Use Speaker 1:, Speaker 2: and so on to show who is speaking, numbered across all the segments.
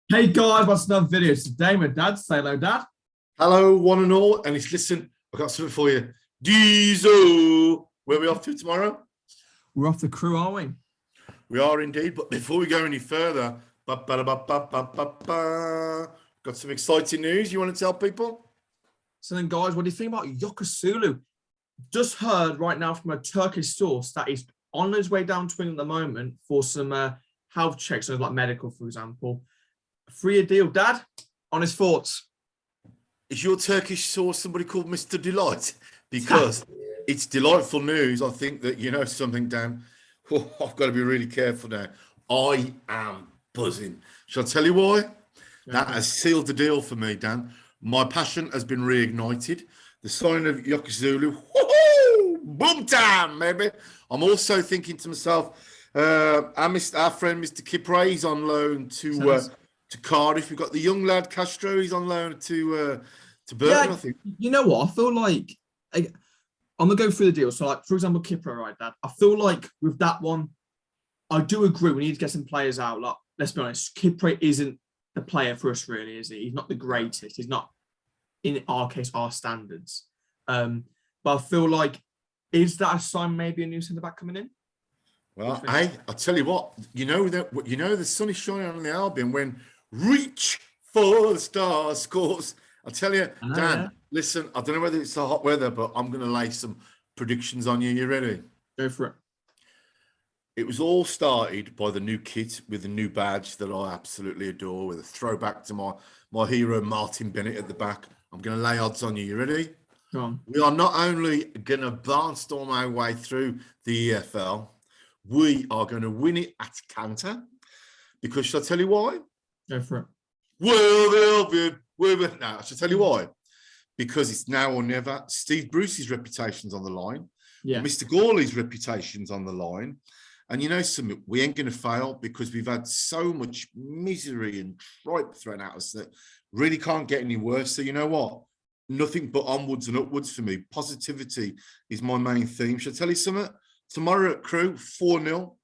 Speaker 1: Hey guys, what's another video? Today my dad. Say hello, Dad.
Speaker 2: Hello, one and all. And it's listen, I've got something for you. Diesel. Where are we off to tomorrow?
Speaker 1: We're off the crew, aren't we?
Speaker 2: We are indeed. But before we go any further, got some exciting news you want to tell people?
Speaker 1: So then, guys, what do you think about YOKUSULU? Just heard right now from a Turkish source that he's on his way down to England at the moment for some health checks, so like medical, for example. A 3-year deal. Dad, on his thoughts.
Speaker 2: Is your Turkish source somebody called Mr. Delight? Because it's delightful news. I think that you know something, Dan. Oh, I've got to be really careful now. I am buzzing. Shall I tell you why? That has sealed the deal for me, Dan. My passion has been reignited. The sign of YOKUSULU, boom time, baby. I'm also thinking to myself, our friend Mr. Kipre, he's on loan to Cardiff. We've got the young lad Castro, he's on loan to Burton, I think.
Speaker 1: You know what? I feel like I'm gonna go through the deal. So, like for example, Kipper, right, Dad. I feel like with that one, I do agree. We need to get some players out. Like, let's be honest, Kipper isn't the player for us, really, is he? He's not the greatest. He's not, in our case, our standards. But I feel like, is that a sign maybe a new centre back coming in?
Speaker 2: Well, hey, I'll tell you what. You know the sun is shining on the Albion when Reach for the Stars scores. I'll tell you, Dan. Listen, I don't know whether it's the hot weather, but I'm going to lay some predictions on you. You ready?
Speaker 1: Go for it.
Speaker 2: It was all started by the new kit with the new badge that I absolutely adore, with a throwback to my hero Martin Bennett at the back. I'm going to lay odds on you. You ready?
Speaker 1: Go on.
Speaker 2: We are not only going to barnstorm our way through the EFL, we are going to win it at canter. Because shall I tell you why?
Speaker 1: Go for it.
Speaker 2: Well, now I shall tell you why. Because it's now or never. Steve Bruce's reputation's on the line.
Speaker 1: Yeah.
Speaker 2: Mr. Gawley's reputation's on the line. And you know something, we ain't going to fail because we've had so much misery and tripe thrown at us that really can't get any worse. So you know what? Nothing but onwards and upwards for me. Positivity is my main theme. Shall I tell you something? Tomorrow at Crew, 4-0,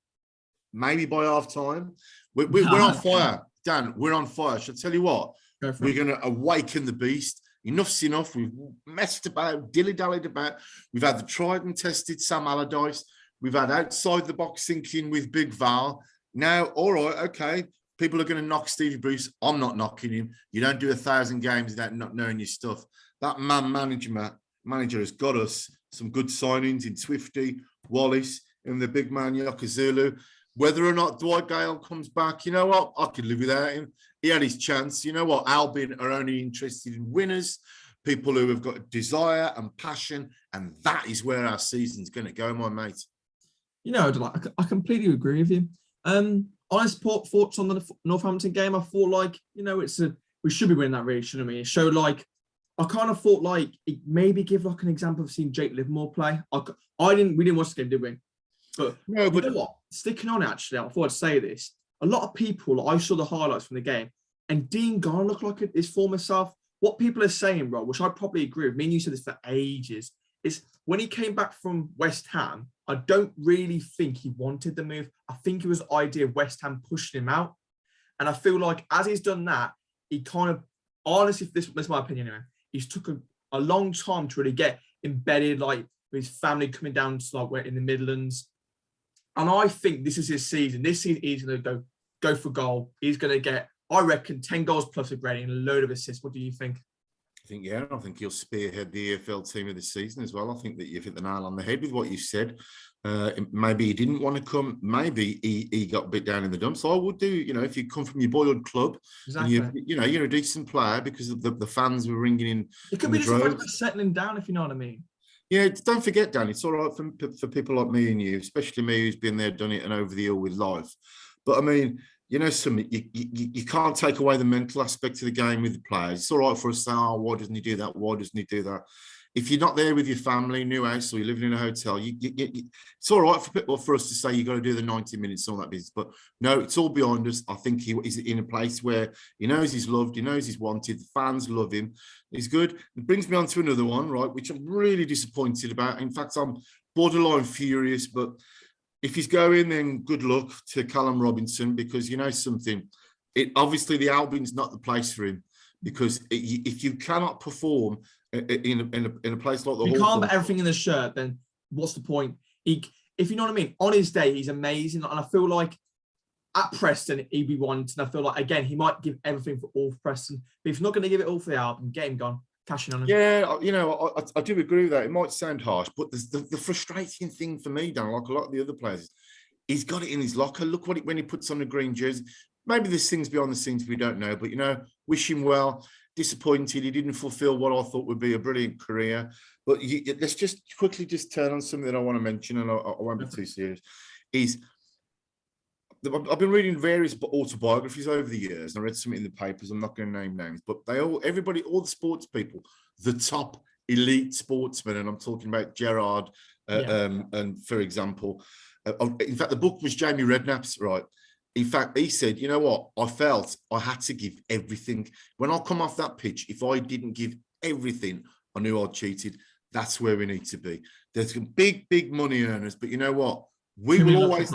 Speaker 2: maybe by half time. We're on fire. Dan, we're on fire. Shall I tell you what? We're going to awaken the beast. Enough's enough. We've messed about, dilly-dallied about. We've had the tried and tested Sam Allardyce. We've had outside the box thinking with Big Val. Now, all right, okay, people are going to knock Stevie Bruce. I'm not knocking him. You don't do 1,000 games without not knowing your stuff. That manager has got us some good signings in Swifty, Wallace, and the big man YOKUSULU. Whether or not Dwight Gale comes back, you know what? I could live without him. He had his chance. You know what? Albion are only interested in winners, people who have got desire and passion, and that is where our season's going to go, my mate.
Speaker 1: You know, I completely agree with you. Honest thoughts on the Northampton game. I thought like, you know, we should be winning that really, shouldn't we? It showed like, I kind of thought like maybe give like an example of seeing Jake Livermore play. We didn't watch the game, did we? But no, you know what? Sticking on it, actually, I thought I'd say this. A lot of people, I saw the highlights from the game, and Dean Garn looked like his former self. What people are saying, Rob, which I probably agree with, me and you said this for ages, is when he came back from West Ham, I don't really think he wanted the move. I think it was the idea of West Ham pushing him out. And I feel like as he's done that, he kind of, honestly, this is my opinion anyway, he's took a long time to really get embedded, like with his family coming down to like we're in the Midlands. And I think this is his season. This season he's going to go for goal. He's going to get, I reckon, 10 goals plus a grade and a load of assists. What do you think?
Speaker 2: I think he'll spearhead the EFL team of the season as well. I think that you've hit the nail on the head with what you said. Maybe he didn't want to come. Maybe he got a bit down in the dumps. So I would do, you know, if you come from your boyhood club, exactly. And you're a decent player because of the fans were ringing in.
Speaker 1: It could be just about settling down, if you know what I mean.
Speaker 2: Yeah, don't forget, Dan, it's all right for people like me and you, especially me who's been there, done it, and over the hill with life. But I mean, you know, you can't take away the mental aspect of the game with the players. It's all right for us to say, oh, why doesn't he do that? Why doesn't he do that? If you're not there with your family, new house, or you're living in a hotel, it's all right for us to say you've got to do the 90 minutes and all that business. But no, it's all behind us. I think he is in a place where he knows he's loved, he knows he's wanted, the fans love him. He's good. It brings me on to another one, right, which I'm really disappointed about. In fact, I'm borderline furious, but if he's going, then good luck to Callum Robinson, because you know something, it obviously the Albion's not the place for him, because if you cannot perform in a place like the
Speaker 1: you can't
Speaker 2: Hawthorn,
Speaker 1: put everything in the shirt, then what's the point? If you know what I mean, on his day, he's amazing. And I feel like at Preston, he'd be wanted. And I feel like, again, he might give everything for all for Preston. But if he's not going to give it all for the Albion, get him gone. Cashing on him.
Speaker 2: Yeah, you know, I do agree with that. It might sound harsh, but the frustrating thing for me, Dan, like a lot of the other players, he's got it in his locker. Look when he puts on the green jersey. Maybe there's things behind the scenes we don't know, but, you know, wish him well. Disappointed he didn't fulfill what I thought would be a brilliant career. But let's just quickly turn on something that I want to mention, and I won't be too serious. I've been reading various autobiographies over the years, and I read some in the papers. I'm not going to name names, but all the sports people, the top elite sportsmen, and I'm talking about Gerrard, and for example, in fact, the book was Jamie Redknapp's, right? In fact, he said, you know what? I felt I had to give everything. When I come off that pitch, if I didn't give everything, I knew I'd cheated. That's where we need to be. There's some big money earners, but you know what? We'll always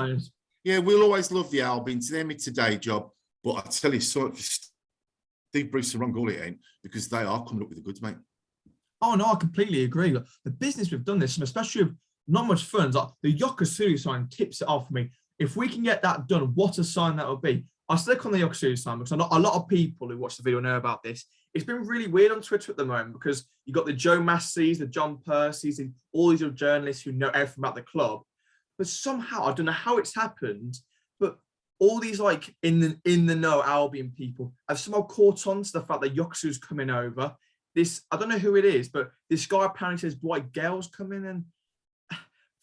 Speaker 2: love the Albion. To them, it's a day job. But I tell you, Steve Bruce the wrong goal it ain't, because they are coming up with the goods, mate.
Speaker 1: Oh, no, I completely agree. Look, the business we've done this, and especially with not much funds, like the YOKUSULU sign tips it off for me. If we can get that done, what a sign that would be. I stick on the YOKUSULU sign because a lot of people who watch the video know about this. It's been really weird on Twitter at the moment because you've got the Joe Masseys, the John Percys, and all these other journalists who know everything about the club. But somehow, I don't know how it's happened, but all these like in the know Albion people have somehow caught on to the fact that YOKUSULU's coming over. This, I don't know who it is, but this guy apparently says Dwight Gale's coming. And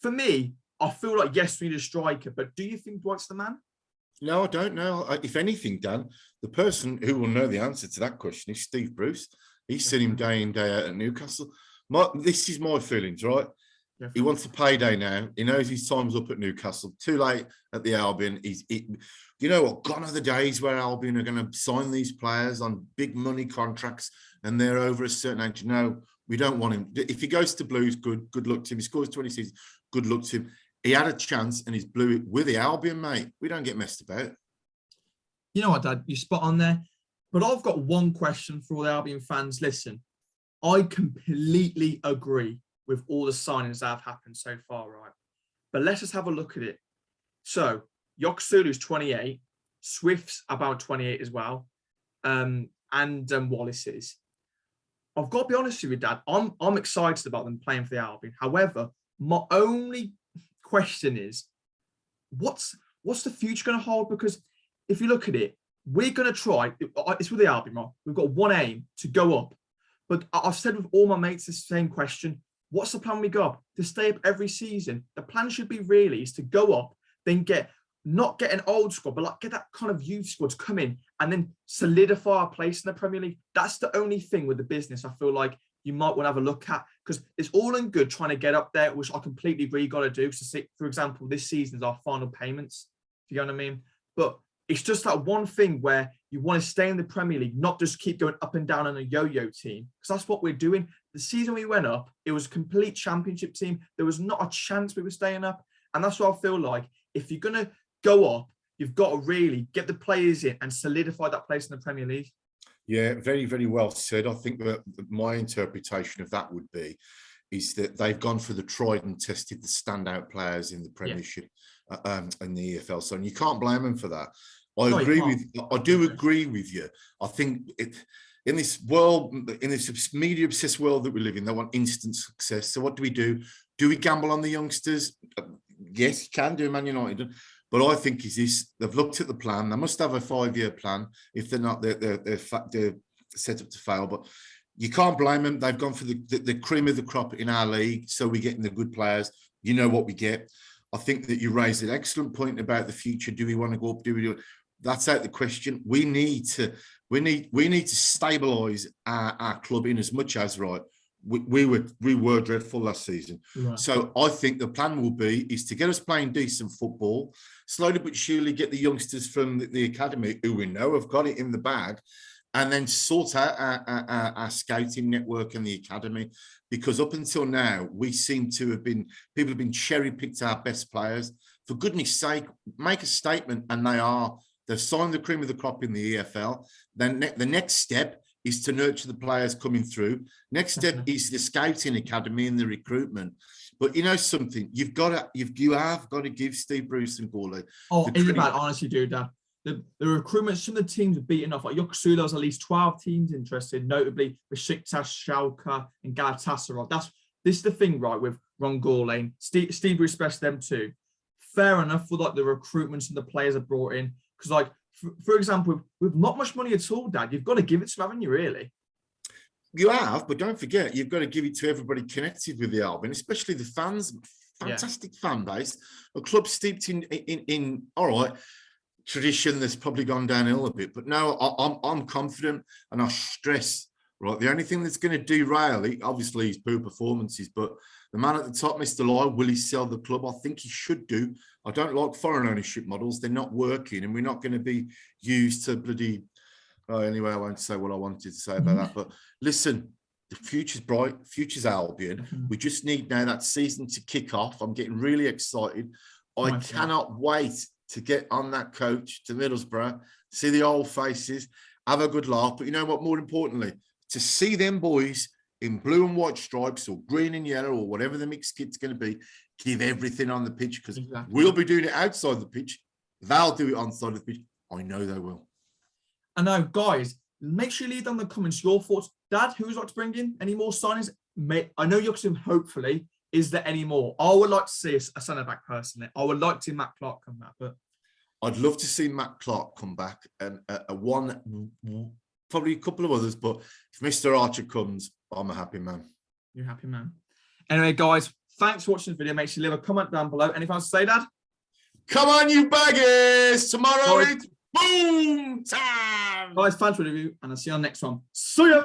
Speaker 1: for me, I feel like, yes, we need a striker, but do you think Dwight's the man?
Speaker 2: No, I don't know. If anything, Dan, the person who will know the answer to that question is Steve Bruce. He's seen him day in, day out at Newcastle. This is my feelings, right? He wants a payday now. He knows his time's up at Newcastle. Too late at the Albion. You know what? Gone are the days where Albion are going to sign these players on big money contracts and they're over a certain age. No, we don't want him. If he goes to Blues, good luck to him. He scores 20 seasons, good luck to him. He had a chance and he's blew it with the Albion, mate. We don't get messed about.
Speaker 1: You know what, Dad? You're spot on there. But I've got one question for all the Albion fans. Listen, I completely agree with all the signings that have happened so far, right? But let's just have a look at it. So, YOKUSULU's 28. Swift's about 28 as well. And Wallace is. I've got to be honest with you, Dad. I'm excited about them playing for the Albion. However, my only question is, what's the future going to hold? Because if you look at it, we're going to try. It's with the Albion, right? We've got one aim to go up. But I've said with all my mates the same question. What's the plan we go up? To stay up every season. The plan should be really is to go up, then not get an old squad, but like get that kind of youth squad to come in and then solidify our place in the Premier League. That's the only thing with the business I feel like you might want to have a look at, because it's all in good trying to get up there, which I completely agree you got to do. So, for example, this season's our final payments, if you know what I mean. But it's just that one thing where you want to stay in the Premier League, not just keep going up and down on a yo-yo team, because that's what we're doing. The season we went up, it was a complete championship team. There was not a chance we were staying up. And that's what I feel like. If you're going to go up, you've got to really get the players in and solidify that place in the Premier League.
Speaker 2: Yeah, very, very well said. I think that my interpretation of that would be is that they've gone for the tried and tested, the standout players in the Premiership and the EFL. So you can't blame them for that. I do agree with you. I think in this world, in this media obsessed world that we live in, they want instant success. So what do? Do we gamble on the youngsters? Yes, you can do, Man United. But I think is this: they've looked at the plan. They must have a 5-year plan. If they're not, they're set up to fail. But you can't blame them. They've gone for the cream of the crop in our league, so we're getting the good players. You know what we get. I think that you raised an excellent point about the future. Do we want to go up? Do we do it? That's out the question. We need to stabilise our club in as much as right. We were dreadful last season. Right. So I think the plan will be is to get us playing decent football, slowly but surely get the youngsters from the academy who we know have got it in the bag, and then sort out our scouting network and the academy. Because up until now, we seem to have been, people have been cherry-picked our best players. For goodness sake, make a statement, and they are They've signed the cream of the crop in the EFL. Then the next step is to nurture the players coming through. Next step is the scouting academy and the recruitment. But you know something, you have got to give Steve Bruce and Gourlay.
Speaker 1: Oh, is it bad? Honestly, do Dad. The recruitment, some of the teams are beaten off. Like YOKUSULU, there's at least 12 teams interested, notably Besiktas, Schalke, and Galatasaray. This is the thing, right, with Ron Gourlay. Steve respects them too. Fair enough for like the recruitments and the players are brought in. Because, like, for example, with not much money at all, Dad, you've got to give it to them, haven't you, really?
Speaker 2: You have, but don't forget, you've got to give it to everybody connected with the Albion, especially the fans. Fantastic fan base. A club steeped in all right, tradition that's probably gone downhill a bit. But no, I'm confident, and I stress, right, the only thing that's going to derail it, obviously, is poor performances. But the man at the top, Mr. Lyle, will he sell the club? I think he should do. I don't like foreign ownership models. They're not working, and we're not going to be used to bloody... Oh, anyway, I won't say what I wanted to say about that. But listen, the future's bright. Future's Albion. We just need now that season to kick off. I'm getting really excited. I cannot wait to get on that coach to Middlesbrough, see the old faces, have a good laugh. But you know what? More importantly, to see them boys in blue and white stripes or green and yellow or whatever the mixed kit's going to be, give everything on the pitch, because we'll be doing it outside the pitch. They'll do it on the pitch. I know they will.
Speaker 1: I know, guys, make sure you leave down in the comments your thoughts. Dad, who would you like to bring in? Any more signings? I know YOKUSULU, hopefully. Is there any more? I would like to see a centre-back personally. I would like to see Matt Clark come back. But
Speaker 2: I'd love to see Matt Clark come back, and probably a couple of others. But if Mr. Archer comes, I'm a happy man.
Speaker 1: You're a happy man. Anyway, guys, thanks for watching the video. Make sure you leave a comment down below. Anything else to say, Dad?
Speaker 2: Come on, you baggers! Tomorrow it's boom time!
Speaker 1: Guys, thanks for the review, and I'll see you on the next one. See ya!